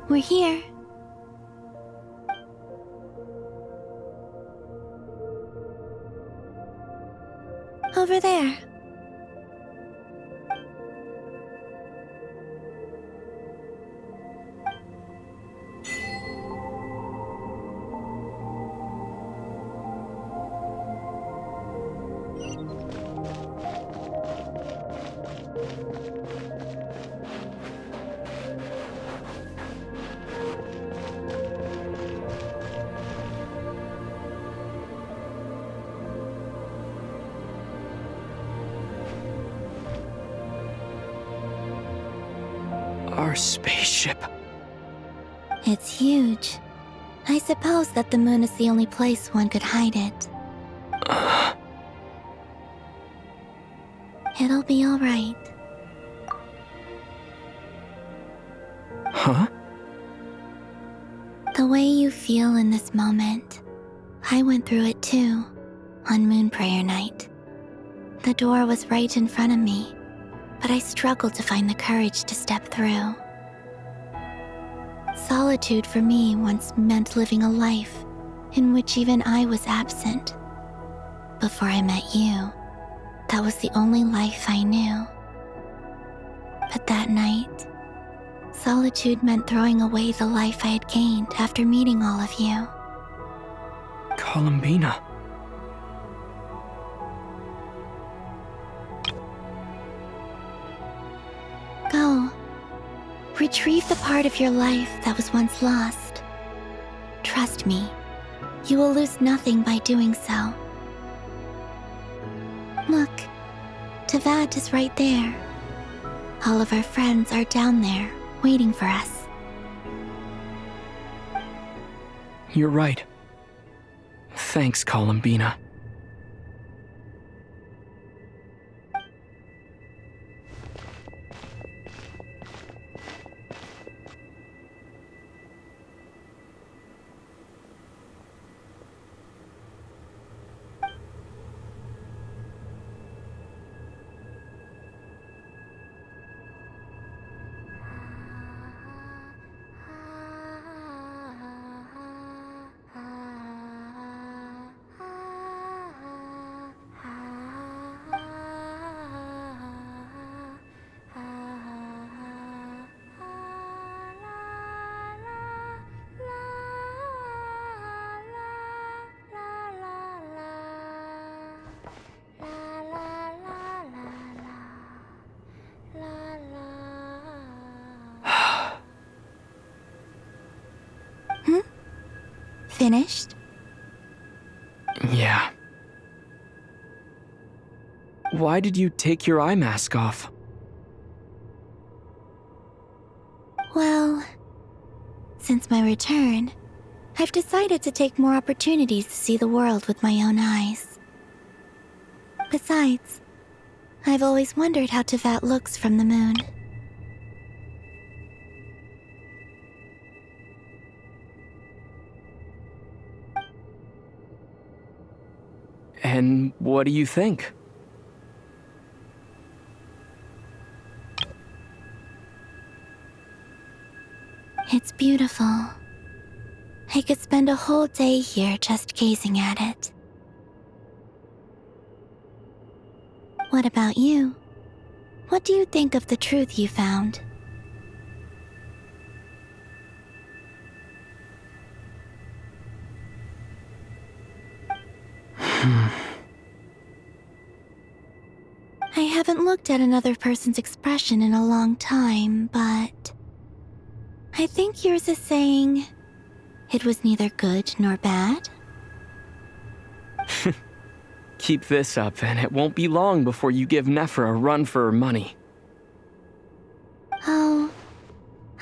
We're here. Over there. Our spaceship. It's huge. I suppose that the moon is the only place one could hide it. It'll be all right. Huh? The way you feel in this moment, I went through it too, on Moon Prayer Night. The door was right in front of me, but I struggled to find the courage to step through. Solitude for me once meant living a life in which even I was absent. Before I met you, that was the only life I knew. But that night, solitude meant throwing away the life I had gained after meeting all of you. Columbina. Go. Retrieve the part of your life that was once lost. Trust me, you will lose nothing by doing so. Look, Teyvat is right there. All of our friends are down there, waiting for us. You're right. Thanks, Columbina. Finished? Yeah. Why did you take your eye mask off? Well, since my return, I've decided to take more opportunities to see the world with my own eyes. Besides, I've always wondered how Teyvat looks from the moon. And what do you think? It's beautiful. I could spend a whole day here just gazing at it. What about you? What do you think of the truth you found? I haven't looked at another person's expression in a long time, but I think yours is saying it was neither good nor bad. Keep this up, and it won't be long before you give Nephra a run for her money. Oh,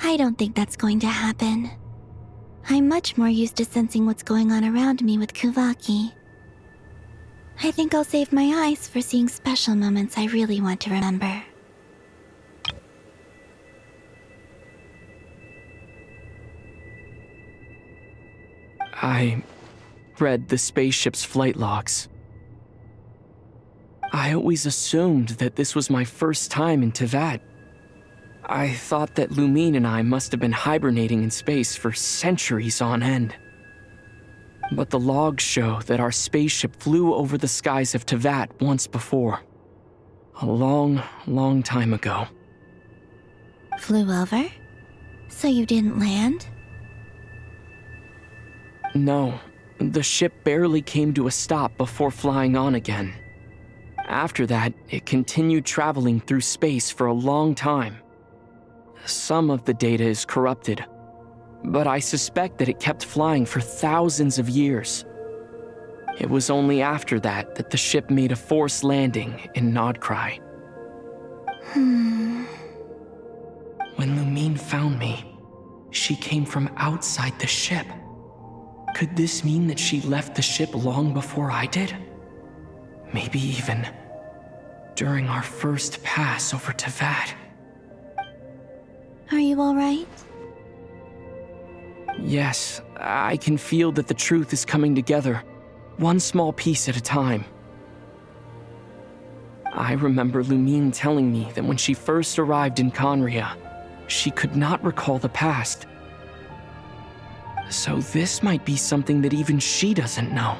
I don't think that's going to happen. I'm much more used to sensing what's going on around me with Kuvaki. I think I'll save my eyes for seeing special moments I really want to remember. I read the spaceship's flight logs. I always assumed that this was my first time in Teyvat. I thought that Lumine and I must have been hibernating in space for centuries on end. But the logs show that our spaceship flew over the skies of Teyvat once before. A long, long time ago. Flew over? So you didn't land? No, the ship barely came to a stop before flying on again. After that, it continued traveling through space for a long time. Some of the data is corrupted, but I suspect that it kept flying for thousands of years. It was only after that that the ship made a forced landing in Nod-krai. When Lumine found me, she came from outside the ship. Could this mean that she left the ship long before I did? Maybe even during our first pass over Teyvat. Are you all right? Yes, I can feel that the truth is coming together, one small piece at a time. I remember Lumine telling me that when she first arrived in Conria, she could not recall the past. So this might be something that even she doesn't know.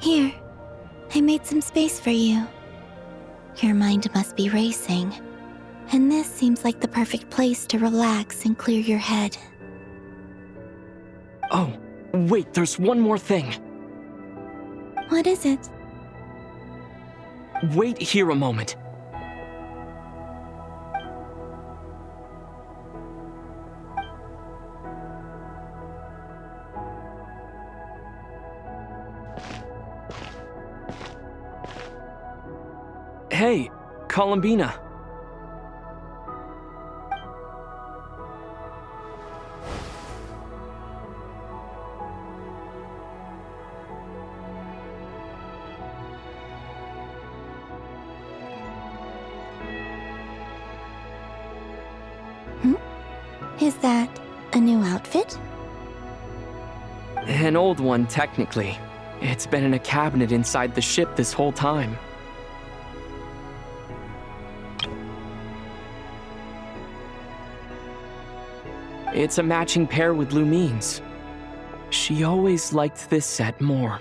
Here, I made some space for you. Your mind must be racing, and this seems like the perfect place to relax and clear your head. Oh, wait, there's one more thing. What is it? Wait here a moment. Hey, Columbina. Is that a new outfit? An old one, technically. It's been in a cabinet inside the ship this whole time. It's a matching pair with Lumine's. She always liked this set more.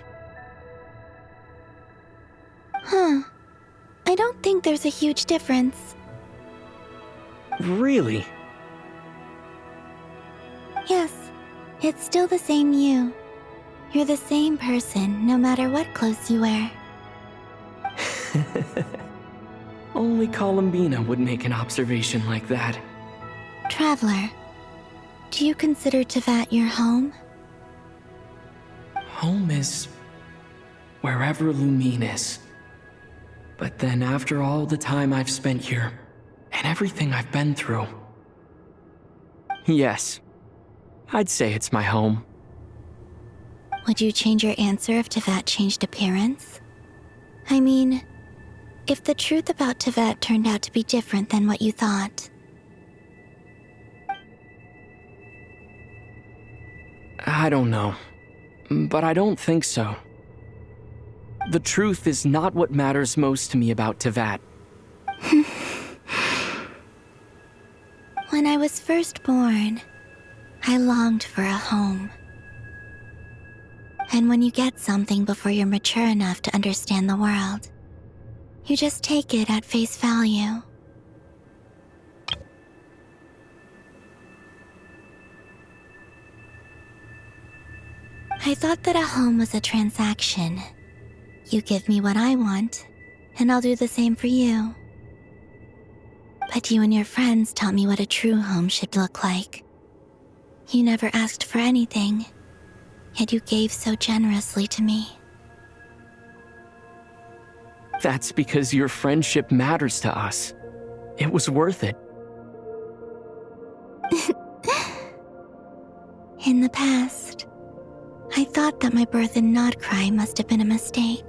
Huh. I don't think there's a huge difference. Really? Yes, it's still the same you. You're the same person, no matter what clothes you wear. Only Columbina would make an observation like that. Traveler, do you consider Teyvat your home? Home is wherever Lumine is. But then after all the time I've spent here, and everything I've been through, yes, I'd say it's my home. Would you change your answer if Teyvat changed appearance? I mean, if the truth about Teyvat turned out to be different than what you thought. I don't know, but I don't think so. The truth is not what matters most to me about Teyvat. When I was first born, I longed for a home. And when you get something before you're mature enough to understand the world, you just take it at face value. I thought that a home was a transaction. You give me what I want, and I'll do the same for you. But you and your friends taught me what a true home should look like. You never asked for anything, yet you gave so generously to me. That's because your friendship matters to us. It was worth it. In the past, I thought that my birth in nod-krai must have been a mistake.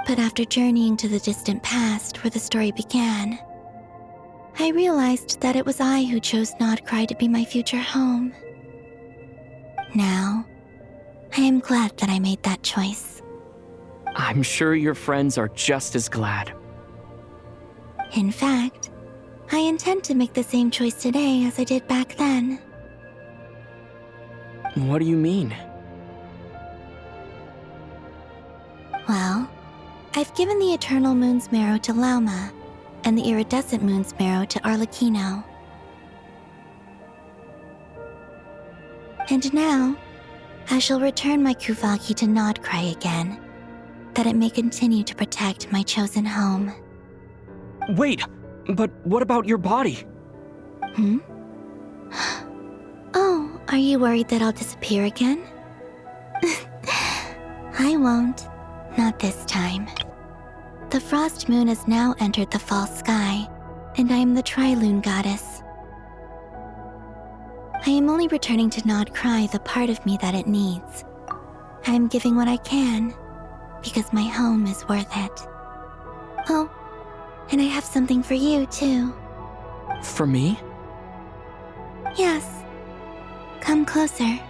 But after journeying to the distant past where the story began, I realized that it was I who chose nod-krai to be my future home. Now, I am glad that I made that choice. I'm sure your friends are just as glad. In fact, I intend to make the same choice today as I did back then. What do you mean? Well, I've given the Eternal Moon's marrow to Lauma, and the Iridescent Moon's marrow to Arlecchino. And now, I shall return my Kuvagi to nod-krai again, that it may continue to protect my chosen home. Wait, but what about your body? Oh, are you worried that I'll disappear again? I won't. Not this time. The frost moon has now entered the fall sky, and I am the Tri-Lune goddess. I am only returning to nod-krai the part of me that it needs. I am giving what I can, because my home is worth it. Oh, and I have something for you, too. For me? Yes. Come closer.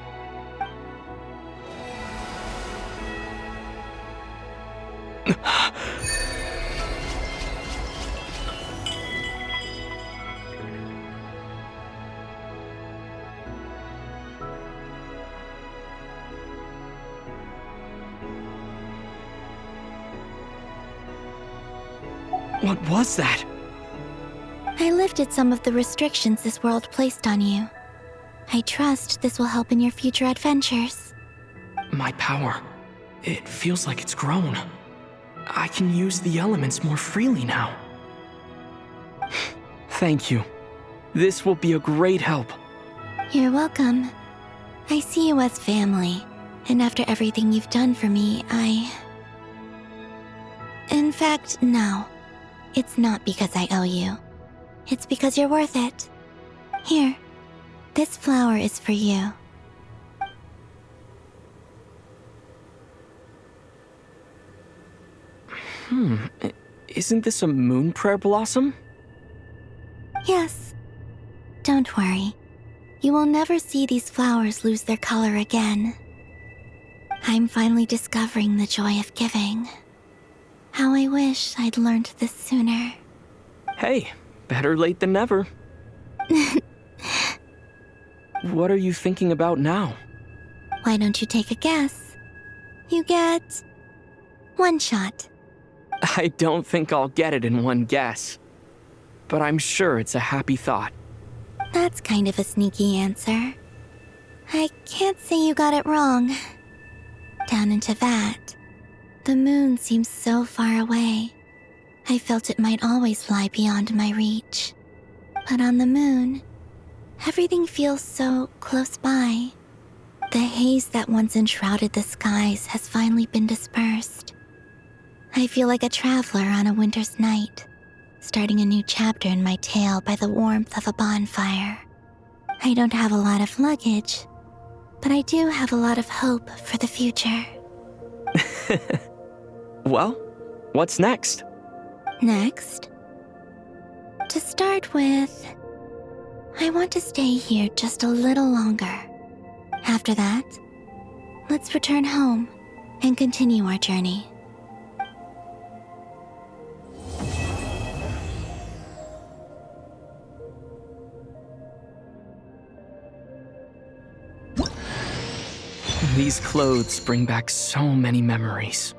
What was that? I lifted some of the restrictions this world placed on you. I trust this will help in your future adventures. My power. It feels like it's grown. I can use the elements more freely now. Thank you. This will be a great help. You're welcome. I see you as family, and after everything you've done for me, In fact, no. It's not because I owe you. It's because you're worth it. Here, this flower is for you. Isn't this a moon prayer blossom? Yes. Don't worry. You will never see these flowers lose their color again. I'm finally discovering the joy of giving. How I wish I'd learned this sooner. Hey, better late than never. What are you thinking about now? Why don't you take a guess? You get 1 shot. I don't think I'll get it in one guess. But I'm sure it's a happy thought. That's kind of a sneaky answer. I can't say you got it wrong. Down into that, the moon seems so far away. I felt it might always lie beyond my reach. But on the moon, everything feels so close by. The haze that once enshrouded the skies has finally been dispersed. I feel like a traveler on a winter's night, starting a new chapter in my tale by the warmth of a bonfire. I don't have a lot of luggage, but I do have a lot of hope for the future. Well, what's next? Next? To start with, I want to stay here just a little longer. After that, let's return home and continue our journey. These clothes bring back so many memories.